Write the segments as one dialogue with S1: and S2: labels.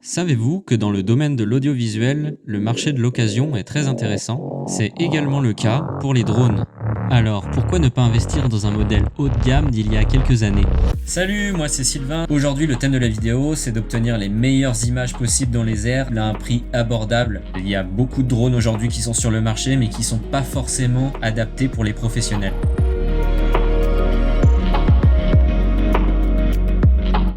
S1: Savez-vous que dans le domaine de l'audiovisuel, le marché de l'occasion est très intéressant? C'est également le cas pour les drones. Alors, pourquoi ne pas investir dans un modèle haut de gamme d'il y a quelques années?
S2: Salut, moi c'est Sylvain. Aujourd'hui, le thème de la vidéo, c'est d'obtenir les meilleures images possibles dans les airs à un prix abordable. Il y a beaucoup de drones aujourd'hui qui sont sur le marché, mais qui sont pas forcément adaptés pour les professionnels.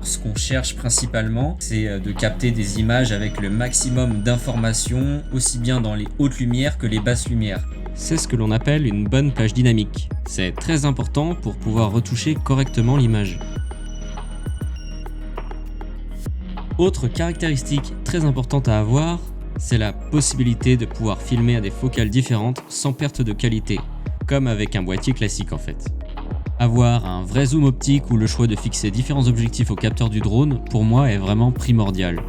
S2: Ce qu'on cherche principalement, c'est de capter des images avec le maximum d'informations, aussi bien dans les hautes lumières que les basses lumières.
S1: C'est ce que l'on appelle une bonne plage dynamique. C'est très important pour pouvoir retoucher correctement l'image. Autre caractéristique très importante à avoir, c'est la possibilité de pouvoir filmer à des focales différentes sans perte de qualité, comme avec un boîtier classique en fait. Avoir un vrai zoom optique ou le choix de fixer différents objectifs au capteur du drone, pour moi, est vraiment primordial.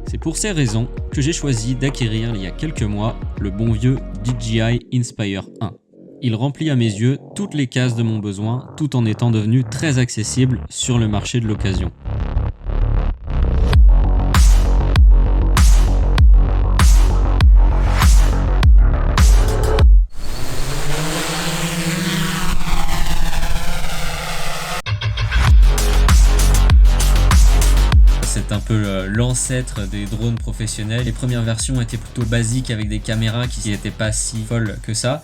S1: C'est pour ces raisons que j'ai choisi d'acquérir il y a quelques mois le bon vieux DJI Inspire 1. Il remplit à mes yeux toutes les cases de mon besoin tout en étant devenu très accessible sur le marché de l'occasion.
S2: C'est un peu l'ancêtre des drones professionnels. Les premières versions étaient plutôt basiques avec des caméras qui n'étaient pas si folles que ça.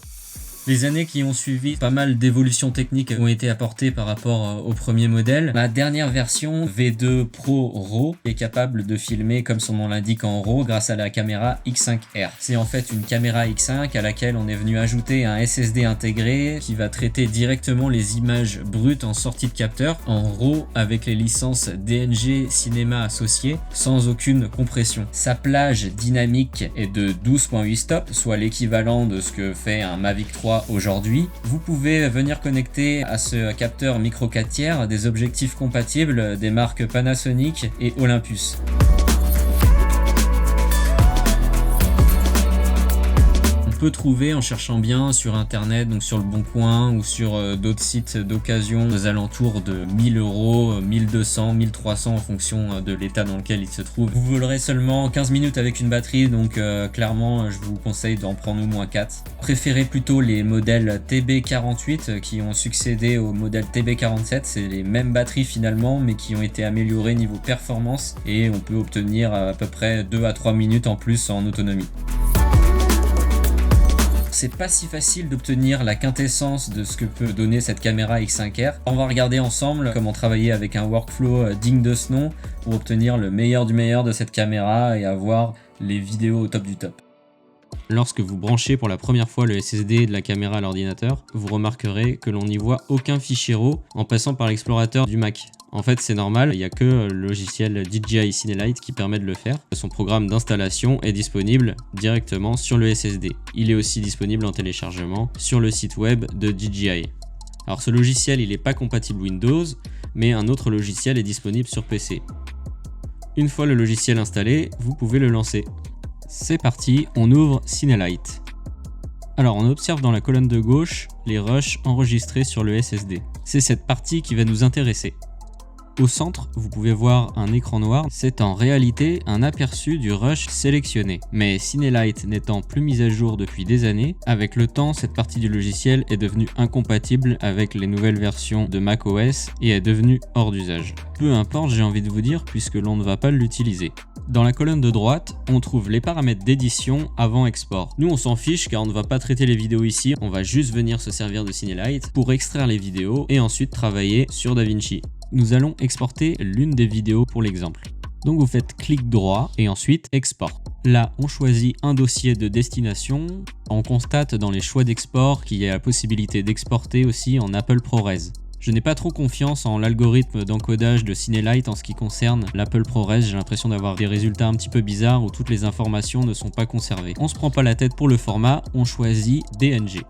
S2: Les années qui ont suivi, pas mal d'évolutions techniques ont été apportées par rapport au premier modèle. Ma dernière version, V2 Pro RAW, est capable de filmer comme son nom l'indique en RAW grâce à la caméra X5R. C'est en fait une caméra X5 à laquelle on est venu ajouter un SSD intégré qui va traiter directement les images brutes en sortie de capteur en RAW avec les licences DNG Cinéma associées sans aucune compression. Sa plage dynamique est de 12.8 stops, soit l'équivalent de ce que fait un Mavic 3 aujourd'hui. Vous pouvez venir connecter à ce capteur micro 4 tiers des objectifs compatibles des marques Panasonic et Olympus. On peut trouver en cherchant bien sur internet, donc sur le Bon Coin ou sur d'autres sites d'occasion aux alentours de 1000 €, 1200, 1300 en fonction de l'état dans lequel il se trouve. Vous volerez seulement 15 minutes avec une batterie, donc clairement je vous conseille d'en prendre au moins 4. Préférez plutôt les modèles TB48 qui ont succédé au modèle TB47, c'est les mêmes batteries finalement mais qui ont été améliorées niveau performance et on peut obtenir à peu près 2 à 3 minutes en plus en autonomie. C'est pas si facile d'obtenir la quintessence de ce que peut donner cette caméra X5R. On va regarder ensemble comment travailler avec un workflow digne de ce nom pour obtenir le meilleur du meilleur de cette caméra et avoir les vidéos au top du top.
S1: Lorsque vous branchez pour la première fois le SSD de la caméra à l'ordinateur, vous remarquerez que l'on n'y voit aucun fichier RAW en passant par l'explorateur du Mac. En fait, c'est normal, il n'y a que le logiciel DJI Cinelight qui permet de le faire. Son programme d'installation est disponible directement sur le SSD. Il est aussi disponible en téléchargement sur le site web de DJI. Alors ce logiciel, il n'est pas compatible Windows, mais un autre logiciel est disponible sur PC. Une fois le logiciel installé, vous pouvez le lancer. C'est parti, on ouvre Cinelight. Alors on observe dans la colonne de gauche les rushs enregistrés sur le SSD. C'est cette partie qui va nous intéresser. Au centre, vous pouvez voir un écran noir, c'est en réalité un aperçu du rush sélectionné. Mais Cinelight n'étant plus mise à jour depuis des années, avec le temps, cette partie du logiciel est devenue incompatible avec les nouvelles versions de macOS et est devenue hors d'usage. Peu importe, j'ai envie de vous dire, puisque l'on ne va pas l'utiliser. Dans la colonne de droite, on trouve les paramètres d'édition avant export. Nous, on s'en fiche car on ne va pas traiter les vidéos ici, on va juste venir se servir de Cinelight pour extraire les vidéos et ensuite travailler sur DaVinci. Nous allons exporter l'une des vidéos pour l'exemple. Donc vous faites clic droit et ensuite export. Là, on choisit un dossier de destination. On constate dans les choix d'export qu'il y a la possibilité d'exporter aussi en Apple ProRes. Je n'ai pas trop confiance en l'algorithme d'encodage de Cinelight en ce qui concerne l'Apple ProRes. J'ai l'impression d'avoir des résultats un petit peu bizarres où toutes les informations ne sont pas conservées. On se prend pas la tête pour le format, on choisit DNG.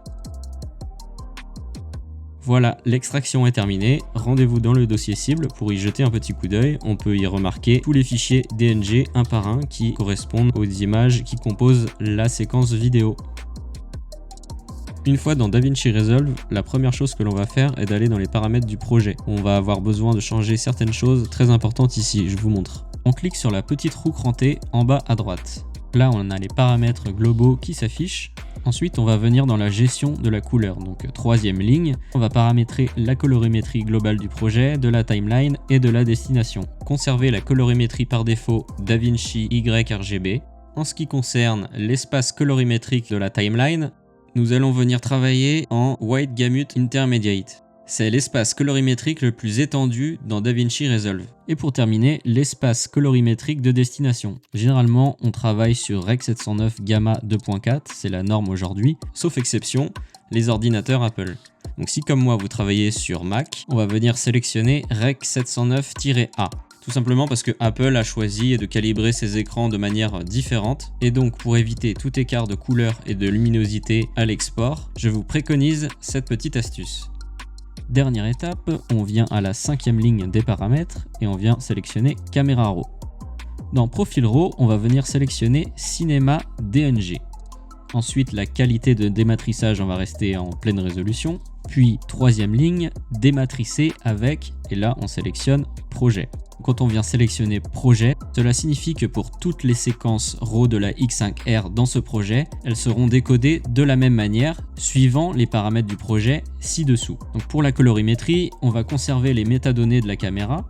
S1: Voilà, l'extraction est terminée. Rendez-vous dans le dossier cible pour y jeter un petit coup d'œil. On peut y remarquer tous les fichiers DNG un par un qui correspondent aux images qui composent la séquence vidéo. Une fois dans DaVinci Resolve, la première chose que l'on va faire est d'aller dans les paramètres du projet. On va avoir besoin de changer certaines choses très importantes ici, je vous montre. On clique sur la petite roue crantée en bas à droite. Là, on a les paramètres globaux qui s'affichent. Ensuite, on va venir dans la gestion de la couleur. Donc, troisième ligne, on va paramétrer la colorimétrie globale du projet, de la timeline et de la destination. Conserver la colorimétrie par défaut DaVinci YRGB. En ce qui concerne l'espace colorimétrique de la timeline, nous allons venir travailler en White Gamut Intermediate. C'est l'espace colorimétrique le plus étendu dans DaVinci Resolve. Et pour terminer, l'espace colorimétrique de destination. Généralement, on travaille sur Rec 709 Gamma 2.4, c'est la norme aujourd'hui, sauf exception, les ordinateurs Apple. Donc si comme moi vous travaillez sur Mac, on va venir sélectionner Rec 709-A. Tout simplement parce que Apple a choisi de calibrer ses écrans de manière différente. Et donc pour éviter tout écart de couleur et de luminosité à l'export, je vous préconise cette petite astuce. Dernière étape, on vient à la 5e ligne des paramètres et on vient sélectionner Camera Raw. Dans Profil Raw, on va venir sélectionner Cinema DNG. Ensuite, la qualité de dématrissage, on va rester en pleine résolution. Puis, 3e ligne, dématrissé avec, et là on sélectionne Projet. Quand on vient sélectionner Projet, cela signifie que pour toutes les séquences RAW de la X5R dans ce projet, elles seront décodées de la même manière, suivant les paramètres du projet ci-dessous. Donc pour la colorimétrie, on va conserver les métadonnées de la caméra.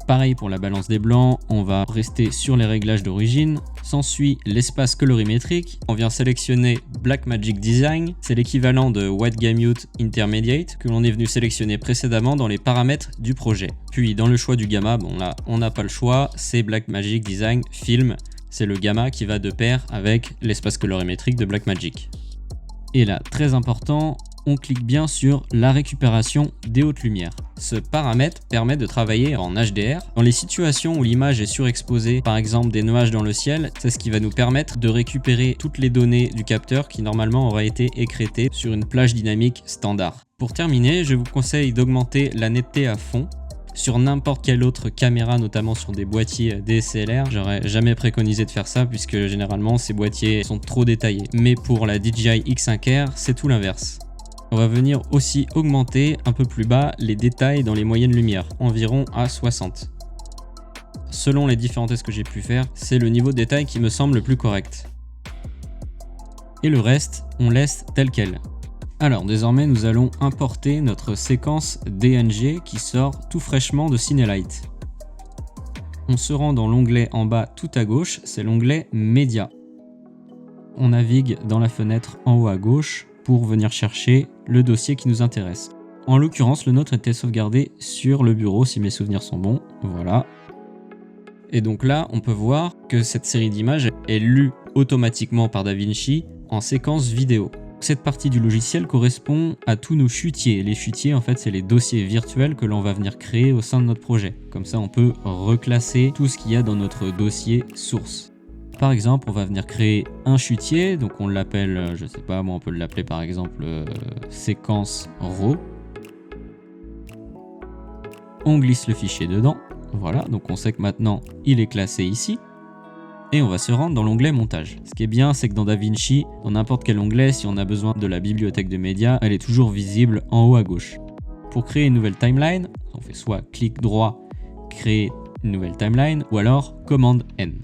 S1: Pareil pour la balance des blancs, on va rester sur les réglages d'origine. S'ensuit l'espace colorimétrique. On vient sélectionner Blackmagic Design. C'est l'équivalent de White Gamut Intermediate que l'on est venu sélectionner précédemment dans les paramètres du projet. Puis dans le choix du gamma, bon là on n'a pas le choix, c'est Blackmagic Design Film. C'est le gamma qui va de pair avec l'espace colorimétrique de Blackmagic. Et là, très important, on clique bien sur la récupération des hautes lumières. Ce paramètre permet de travailler en HDR. Dans les situations où l'image est surexposée, par exemple des nuages dans le ciel, c'est ce qui va nous permettre de récupérer toutes les données du capteur qui normalement auraient été écrêtées sur une plage dynamique standard. Pour terminer, je vous conseille d'augmenter la netteté à fond. Sur n'importe quelle autre caméra, notamment sur des boîtiers DSLR, j'aurais jamais préconisé de faire ça puisque généralement ces boîtiers sont trop détaillés. Mais pour la DJI X5R, c'est tout l'inverse. On va venir aussi augmenter un peu plus bas les détails dans les moyennes lumières, environ à 60. Selon les différents tests que j'ai pu faire, c'est le niveau de détail qui me semble le plus correct. Et le reste, on laisse tel quel. Alors désormais, nous allons importer notre séquence DNG qui sort tout fraîchement de Cinelight. On se rend dans l'onglet en bas tout à gauche, c'est l'onglet Média. On navigue dans la fenêtre en haut à gauche pour venir chercher le dossier qui nous intéresse. En l'occurrence, le nôtre était sauvegardé sur le bureau, si mes souvenirs sont bons. Voilà. Et donc là, on peut voir que cette série d'images est lue automatiquement par DaVinci en séquence vidéo. Cette partie du logiciel correspond à tous nos chutiers. Les chutiers, en fait, c'est les dossiers virtuels que l'on va venir créer au sein de notre projet. Comme ça, on peut reclasser tout ce qu'il y a dans notre dossier source. Par exemple, on va venir créer un chutier, donc on l'appelle, je sais pas, moi on peut l'appeler par exemple séquence RAW. On glisse le fichier dedans, voilà, donc on sait que maintenant il est classé ici. Et on va se rendre dans l'onglet montage. Ce qui est bien, c'est que dans DaVinci, dans n'importe quel onglet, si on a besoin de la bibliothèque de médias, elle est toujours visible en haut à gauche. Pour créer une nouvelle timeline, on fait soit clic droit, créer une nouvelle timeline, ou alors commande N.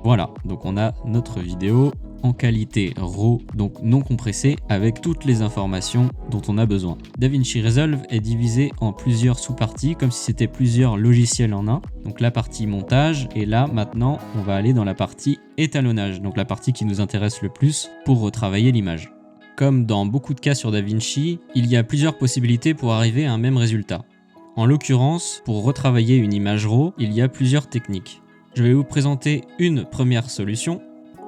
S1: Voilà, donc on a notre vidéo en qualité RAW, donc non compressée, avec toutes les informations dont on a besoin. DaVinci Resolve est divisé en plusieurs sous-parties, comme si c'était plusieurs logiciels en un. Donc la partie montage, et là maintenant on va aller dans la partie étalonnage, donc la partie qui nous intéresse le plus pour retravailler l'image. Comme dans beaucoup de cas sur DaVinci, il y a plusieurs possibilités pour arriver à un même résultat. En l'occurrence, pour retravailler une image RAW, il y a plusieurs techniques. Je vais vous présenter une première solution.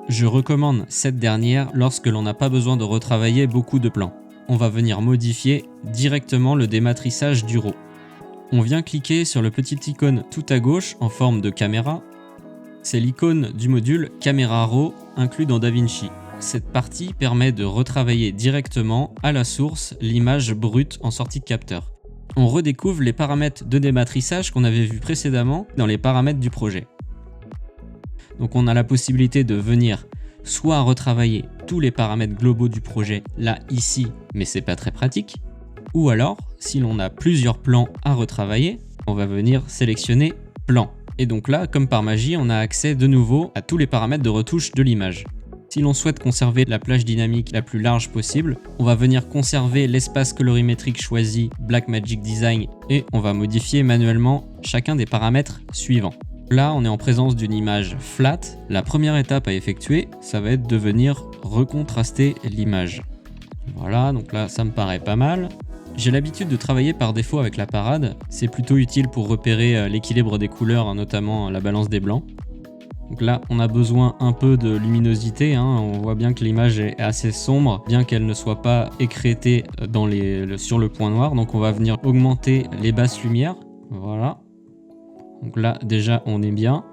S1: Je recommande cette dernière lorsque l'on n'a pas besoin de retravailler beaucoup de plans. On va venir modifier directement le dématrissage du RAW. On vient cliquer sur le petit icône tout à gauche en forme de caméra. C'est l'icône du module Camera Raw inclus dans DaVinci. Cette partie permet de retravailler directement à la source l'image brute en sortie de capteur. On redécouvre les paramètres de dématrissage qu'on avait vus précédemment dans les paramètres du projet. Donc on a la possibilité de venir soit retravailler tous les paramètres globaux du projet là, ici, mais c'est pas très pratique. Ou alors, si l'on a plusieurs plans à retravailler, on va venir sélectionner plan. Et donc là, comme par magie, on a accès de nouveau à tous les paramètres de retouche de l'image. Si l'on souhaite conserver la plage dynamique la plus large possible, on va venir conserver l'espace colorimétrique choisi Blackmagic Design et on va modifier manuellement chacun des paramètres suivants. Là, on est en présence d'une image flat. La première étape à effectuer, ça va être de venir recontraster l'image. Voilà, donc là, ça me paraît pas mal. J'ai l'habitude de travailler par défaut avec la parade. C'est plutôt utile pour repérer l'équilibre des couleurs, notamment la balance des blancs. Donc là, on a besoin un peu de luminosité. On voit bien que l'image est assez sombre, bien qu'elle ne soit pas écrêtée sur le point noir. Donc on va venir augmenter les basses lumières. Voilà. Donc là, déjà, on est bien.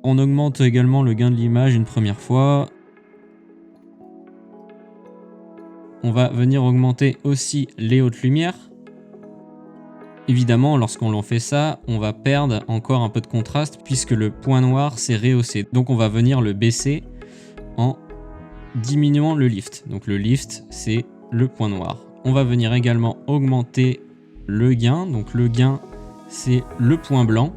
S1: On augmente également le gain de l'image une première fois. On va venir augmenter aussi les hautes lumières. Évidemment, lorsqu'on fait ça, on va perdre encore un peu de contraste puisque le point noir s'est rehaussé. Donc on va venir le baisser en diminuant le lift. Donc le lift, c'est le point noir. On va venir également augmenter le gain. Donc le gain, c'est le point blanc.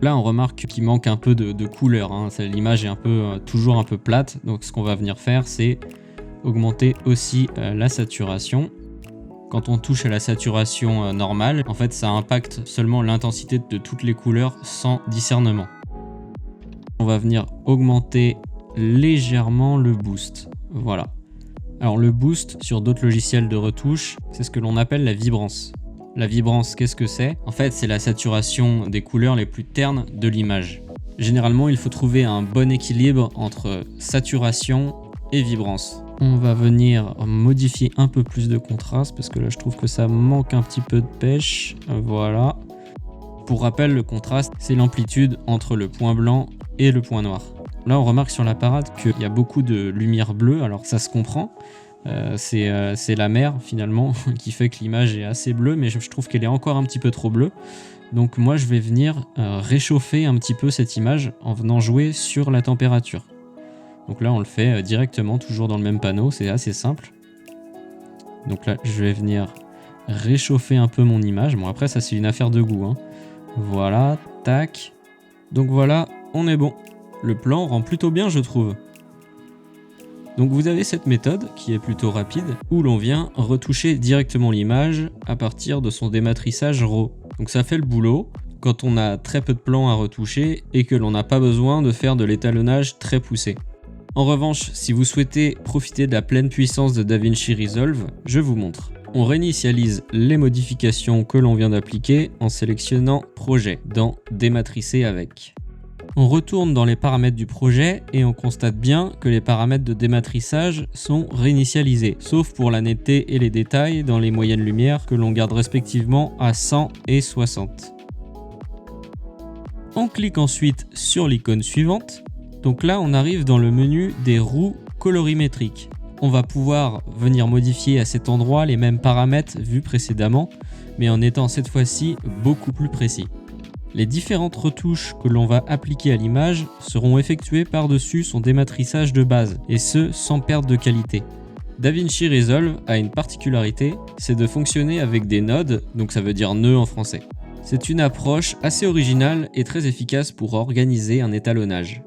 S1: Là, on remarque qu'il manque un peu de couleur. L'image est toujours un peu plate. Donc ce qu'on va venir faire, c'est augmenter aussi la saturation. Quand on touche à la saturation normale, en fait ça impacte seulement l'intensité de toutes les couleurs sans discernement. On va venir augmenter légèrement le boost. Voilà. Alors le boost sur d'autres logiciels de retouche, c'est ce que l'on appelle la vibrance. La vibrance, qu'est-ce que c'est? En fait, c'est la saturation des couleurs les plus ternes de l'image. Généralement, il faut trouver un bon équilibre entre saturation et vibrance. On va venir modifier un peu plus de contraste parce que là je trouve que ça manque un petit peu de pêche. Voilà. Pour rappel, le contraste, c'est l'amplitude entre le point blanc et le point noir. Là on remarque sur la parade qu'il y a beaucoup de lumière bleue, alors ça se comprend. C'est la mer finalement qui fait que l'image est assez bleue, mais je trouve qu'elle est encore un petit peu trop bleue. Donc moi je vais venir réchauffer un petit peu cette image en venant jouer sur la température. Donc là on le fait directement, toujours dans le même panneau, c'est assez simple. Donc là je vais venir réchauffer un peu mon image. Bon après ça c'est une affaire de goût. Voilà, tac. Donc voilà, on est bon. Le plan rend plutôt bien je trouve. Donc vous avez cette méthode qui est plutôt rapide où l'on vient retoucher directement l'image à partir de son dématrissage RAW. Donc ça fait le boulot quand on a très peu de plans à retoucher et que l'on n'a pas besoin de faire de l'étalonnage très poussé. En revanche, si vous souhaitez profiter de la pleine puissance de DaVinci Resolve, je vous montre. On réinitialise les modifications que l'on vient d'appliquer en sélectionnant Projet dans Dématricer avec. On retourne dans les paramètres du projet et on constate bien que les paramètres de dématrissage sont réinitialisés, sauf pour la netteté et les détails dans les moyennes lumières que l'on garde respectivement à 100 et 60. On clique ensuite sur l'icône suivante. Donc là, on arrive dans le menu des roues colorimétriques. On va pouvoir venir modifier à cet endroit les mêmes paramètres vus précédemment, mais en étant cette fois-ci beaucoup plus précis. Les différentes retouches que l'on va appliquer à l'image seront effectuées par-dessus son dématrissage de base, et ce sans perte de qualité. DaVinci Resolve a une particularité, c'est de fonctionner avec des nodes, donc ça veut dire nœuds en français. C'est une approche assez originale et très efficace pour organiser un étalonnage.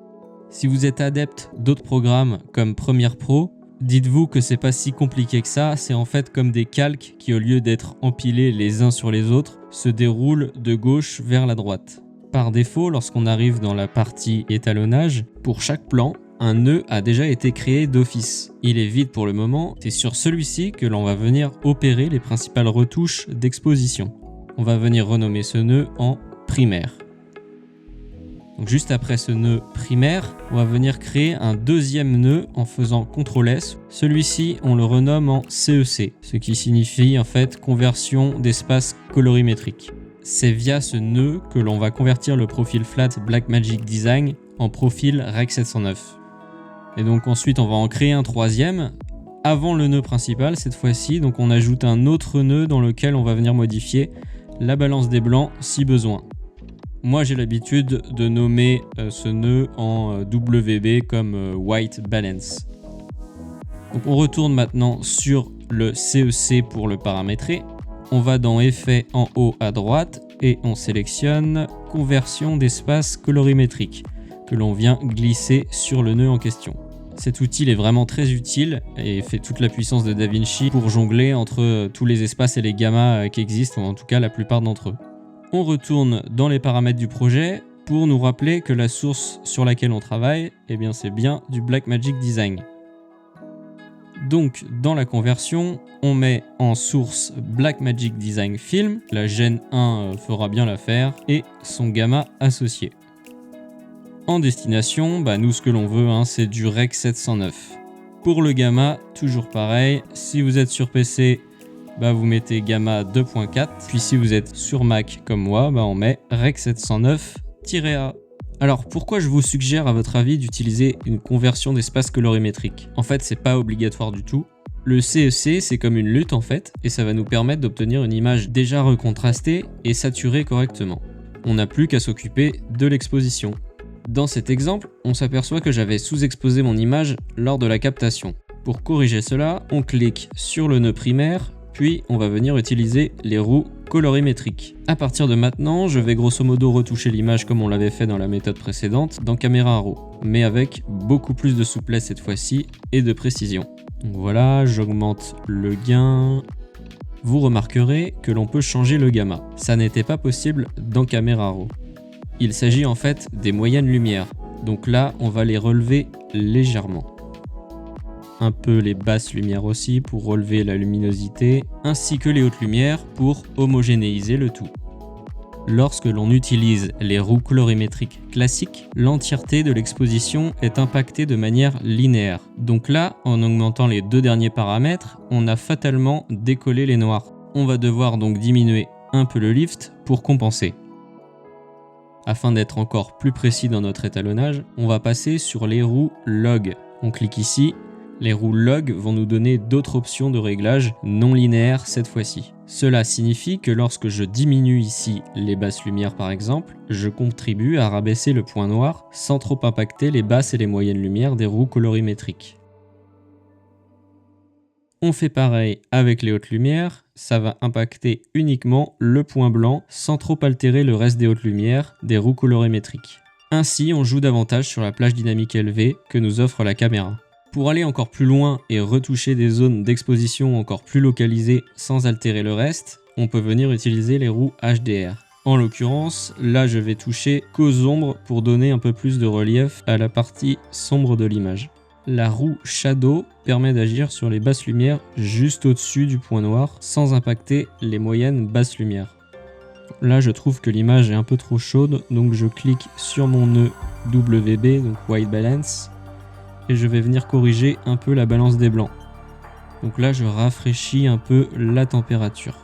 S1: Si vous êtes adepte d'autres programmes comme Premiere Pro, dites-vous que c'est pas si compliqué que ça, c'est en fait comme des calques qui au lieu d'être empilés les uns sur les autres, se déroulent de gauche vers la droite. Par défaut, lorsqu'on arrive dans la partie étalonnage, pour chaque plan, un nœud a déjà été créé d'office. Il est vide pour le moment, c'est sur celui-ci que l'on va venir opérer les principales retouches d'exposition. On va venir renommer ce nœud en primaire. Donc juste après ce nœud primaire, on va venir créer un deuxième nœud en faisant CTRL-S. Celui-ci, on le renomme en CEC, ce qui signifie en fait conversion d'espace colorimétrique. C'est via ce nœud que l'on va convertir le profil flat Blackmagic Design en profil Rec 709. Et donc ensuite, on va en créer un troisième avant le nœud principal cette fois-ci. Donc on ajoute un autre nœud dans lequel on va venir modifier la balance des blancs si besoin. Moi j'ai l'habitude de nommer ce nœud en WB comme White Balance. Donc on retourne maintenant sur le CEC pour le paramétrer. On va dans Effets en haut à droite et on sélectionne Conversion d'espace colorimétrique que l'on vient glisser sur le nœud en question. Cet outil est vraiment très utile et fait toute la puissance de DaVinci pour jongler entre tous les espaces et les gammas qui existent, ou en tout cas la plupart d'entre eux. On retourne dans les paramètres du projet pour nous rappeler que la source sur laquelle on travaille, eh bien c'est bien du Blackmagic Design. Donc dans la conversion, on met en source Blackmagic Design Film, la Gen 1 fera bien l'affaire, et son gamma associé. En destination, nous ce que l'on veut, c'est du Rec 709. Pour le gamma, toujours pareil, si vous êtes sur PC, vous mettez gamma 2.4, puis si vous êtes sur Mac comme moi, on met Rec 709-A. Alors pourquoi je vous suggère à votre avis d'utiliser une conversion d'espace colorimétrique? En fait, c'est pas obligatoire du tout. Le CEC, c'est comme une lutte en fait, et ça va nous permettre d'obtenir une image déjà recontrastée et saturée correctement. On n'a plus qu'à s'occuper de l'exposition. Dans cet exemple, on s'aperçoit que j'avais sous-exposé mon image lors de la captation. Pour corriger cela, on clique sur le nœud primaire, puis on va venir utiliser les roues colorimétriques. À partir de maintenant, je vais grosso modo retoucher l'image comme on l'avait fait dans la méthode précédente dans Camera Raw, mais avec beaucoup plus de souplesse cette fois-ci et de précision. Donc voilà, j'augmente le gain. Vous remarquerez que l'on peut changer le gamma. Ça n'était pas possible dans Camera Raw. Il s'agit en fait des moyennes lumières, donc là on va les relever légèrement. Un peu les basses lumières aussi pour relever la luminosité, ainsi que les hautes lumières pour homogénéiser le tout. Lorsque l'on utilise les roues colorimétriques classiques, l'entièreté de l'exposition est impactée de manière linéaire. Donc là, en augmentant les deux derniers paramètres, on a fatalement décollé les noirs. On va devoir donc diminuer un peu le lift pour compenser. Afin d'être encore plus précis dans notre étalonnage, on va passer sur les roues log. On clique ici. Les roues log vont nous donner d'autres options de réglage non linéaires cette fois-ci. Cela signifie que lorsque je diminue ici les basses lumières par exemple, je contribue à rabaisser le point noir sans trop impacter les basses et les moyennes lumières des roues colorimétriques. On fait pareil avec les hautes lumières, ça va impacter uniquement le point blanc sans trop altérer le reste des hautes lumières des roues colorimétriques. Ainsi, on joue davantage sur la plage dynamique élevée que nous offre la caméra. Pour aller encore plus loin et retoucher des zones d'exposition encore plus localisées sans altérer le reste, on peut venir utiliser les roues HDR. En l'occurrence, là je vais toucher qu'aux ombres pour donner un peu plus de relief à la partie sombre de l'image. La roue Shadow permet d'agir sur les basses lumières juste au-dessus du point noir sans impacter les moyennes basses lumières. Là je trouve que l'image est un peu trop chaude, donc je clique sur mon nœud WB, donc White Balance, et je vais venir corriger un peu la balance des blancs. Donc là je rafraîchis un peu la température.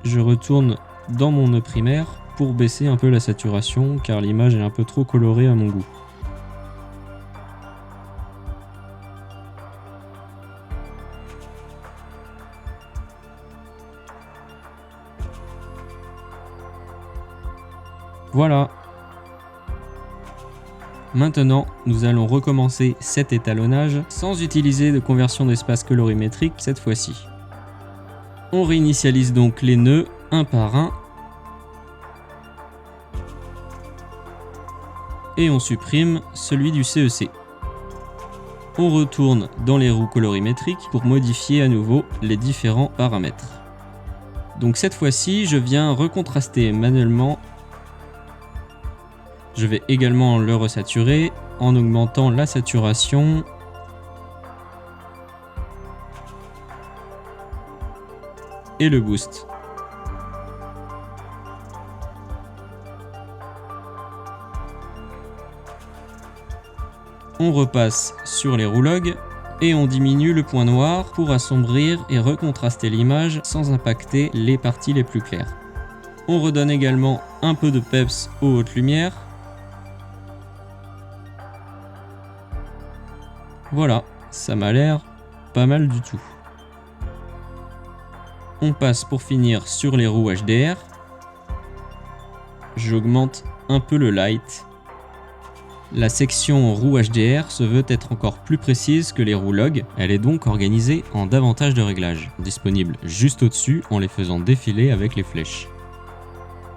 S1: Je retourne dans mon nœud primaire pour baisser un peu la saturation car l'image est un peu trop colorée à mon goût. Voilà. Maintenant, nous allons recommencer cet étalonnage sans utiliser de conversion d'espace colorimétrique cette fois-ci. On réinitialise donc les nœuds un par un et on supprime celui du CEC. On retourne dans les roues colorimétriques pour modifier à nouveau les différents paramètres. Donc cette fois-ci, je viens recontraster manuellement. Je vais également le resaturer en augmentant la saturation et le boost. On repasse sur les roues log et on diminue le point noir pour assombrir et recontraster l'image sans impacter les parties les plus claires. On redonne également un peu de peps aux hautes lumières. Voilà, ça m'a l'air pas mal du tout. On passe pour finir sur les roues HDR. J'augmente un peu le light. La section roue HDR se veut être encore plus précise que les roues log, elle est donc organisée en davantage de réglages, disponibles juste au-dessus en les faisant défiler avec les flèches.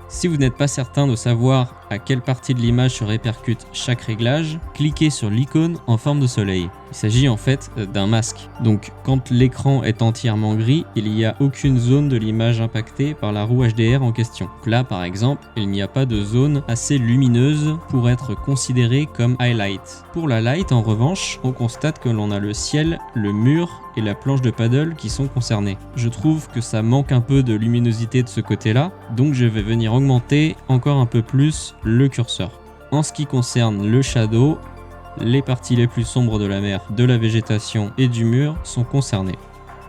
S1: Si vous n'êtes pas certain de savoir à quelle partie de l'image se répercute chaque réglage, cliquez sur l'icône en forme de soleil. Il s'agit en fait d'un masque. Donc quand l'écran est entièrement gris, il n'y a aucune zone de l'image impactée par la roue HDR en question. Donc là par exemple, il n'y a pas de zone assez lumineuse pour être considérée comme highlight. Pour la light en revanche, on constate que l'on a le ciel, le mur et la planche de paddle qui sont concernés. Je trouve que ça manque un peu de luminosité de ce côté-là, donc je vais venir augmenter encore un peu plus le curseur. En ce qui concerne le shadow, les parties les plus sombres de la mer, de la végétation et du mur sont concernées.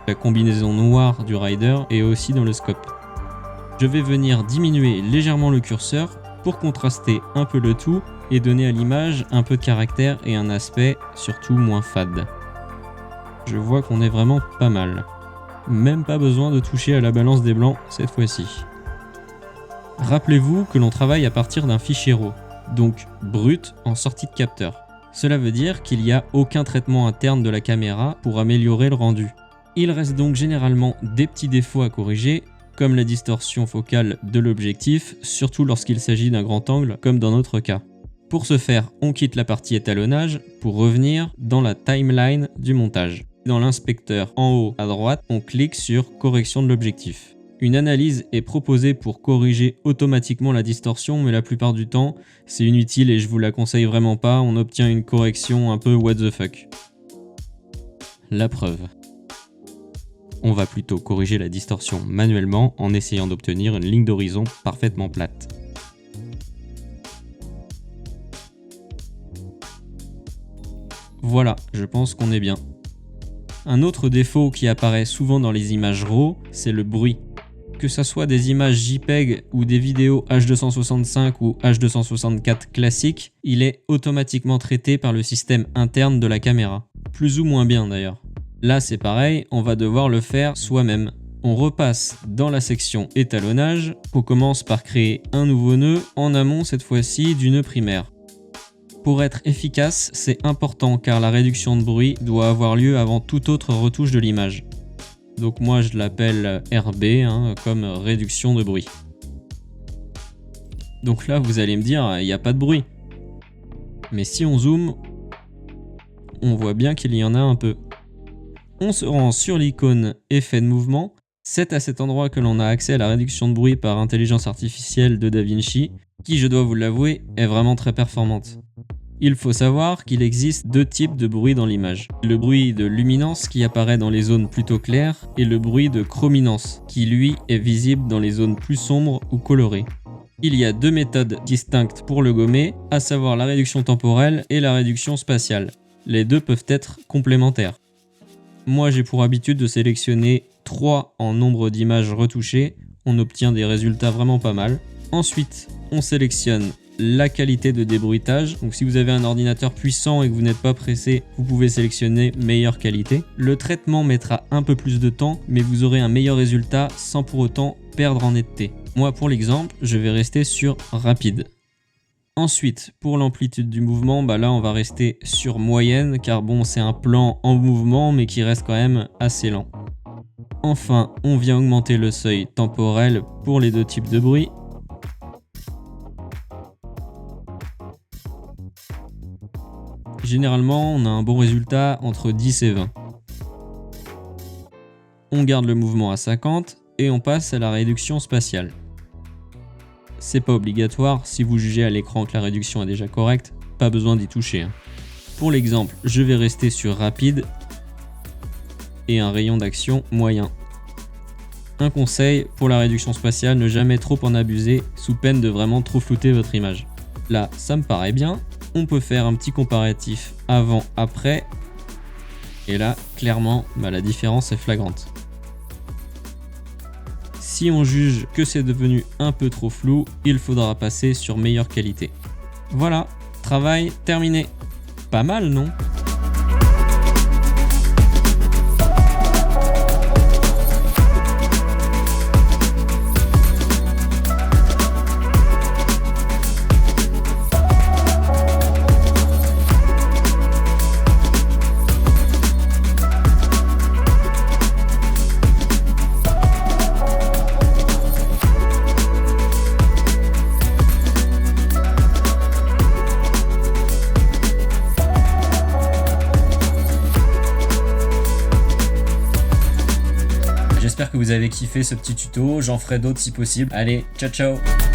S1: La combinaison noire du rider est aussi dans le scope. Je vais venir diminuer légèrement le curseur pour contraster un peu le tout et donner à l'image un peu de caractère et un aspect surtout moins fade. Je vois qu'on est vraiment pas mal. Même pas besoin de toucher à la balance des blancs cette fois-ci. Rappelez-vous que l'on travaille à partir d'un fichier RAW, donc brut en sortie de capteur. Cela veut dire qu'il n'y a aucun traitement interne de la caméra pour améliorer le rendu. Il reste donc généralement des petits défauts à corriger, comme la distorsion focale de l'objectif, surtout lorsqu'il s'agit d'un grand angle comme dans notre cas. Pour ce faire, on quitte la partie étalonnage pour revenir dans la timeline du montage. Dans l'inspecteur en haut à droite, on clique sur correction de l'objectif. Une analyse est proposée pour corriger automatiquement la distorsion, mais la plupart du temps, c'est inutile et je vous la conseille vraiment pas, on obtient une correction un peu what the fuck. La preuve. On va plutôt corriger la distorsion manuellement en essayant d'obtenir une ligne d'horizon parfaitement plate. Voilà, je pense qu'on est bien. Un autre défaut qui apparaît souvent dans les images RAW, c'est le bruit. Que ça soit des images JPEG ou des vidéos H265 ou H264 classiques, il est automatiquement traité par le système interne de la caméra. Plus ou moins bien d'ailleurs. Là c'est pareil, on va devoir le faire soi-même. On repasse dans la section étalonnage, on commence par créer un nouveau nœud, en amont cette fois-ci du nœud primaire. Pour être efficace, c'est important car la réduction de bruit doit avoir lieu avant toute autre retouche de l'image. Donc moi je l'appelle RB, comme réduction de bruit. Donc là vous allez me dire, il n'y a pas de bruit. Mais si on zoome, on voit bien qu'il y en a un peu. On se rend sur l'icône effet de mouvement. C'est à cet endroit que l'on a accès à la réduction de bruit par intelligence artificielle de DaVinci, qui je dois vous l'avouer est vraiment très performante. Il faut savoir qu'il existe deux types de bruit dans l'image. Le bruit de luminance qui apparaît dans les zones plutôt claires et le bruit de chrominance qui lui est visible dans les zones plus sombres ou colorées. Il y a deux méthodes distinctes pour le gommer, à savoir la réduction temporelle et la réduction spatiale. Les deux peuvent être complémentaires. Moi j'ai pour habitude de sélectionner 3 en nombre d'images retouchées, on obtient des résultats vraiment pas mal. Ensuite, on sélectionne la qualité de débruitage. Donc si vous avez un ordinateur puissant et que vous n'êtes pas pressé, vous pouvez sélectionner meilleure qualité. Le traitement mettra un peu plus de temps, mais vous aurez un meilleur résultat sans pour autant perdre en netteté. Moi pour l'exemple, je vais rester sur rapide. Ensuite, pour l'amplitude du mouvement, là on va rester sur moyenne car bon c'est un plan en mouvement mais qui reste quand même assez lent. Enfin, on vient augmenter le seuil temporel pour les deux types de bruit. Généralement, on a un bon résultat entre 10 et 20. On garde le mouvement à 50 et on passe à la réduction spatiale. C'est pas obligatoire, si vous jugez à l'écran que la réduction est déjà correcte, pas besoin d'y toucher. Pour l'exemple, je vais rester sur rapide et un rayon d'action moyen. Un conseil, pour la réduction spatiale, ne jamais trop en abuser sous peine de vraiment trop flouter votre image. Là, ça me paraît bien. On peut faire un petit comparatif avant-après. Et là, clairement, la différence est flagrante. Si on juge que c'est devenu un peu trop flou, il faudra passer sur meilleure qualité. Voilà, travail terminé. Pas mal, non ?
S2: que vous avez kiffé ce petit tuto, j'en ferai d'autres si possible. Allez, ciao ciao.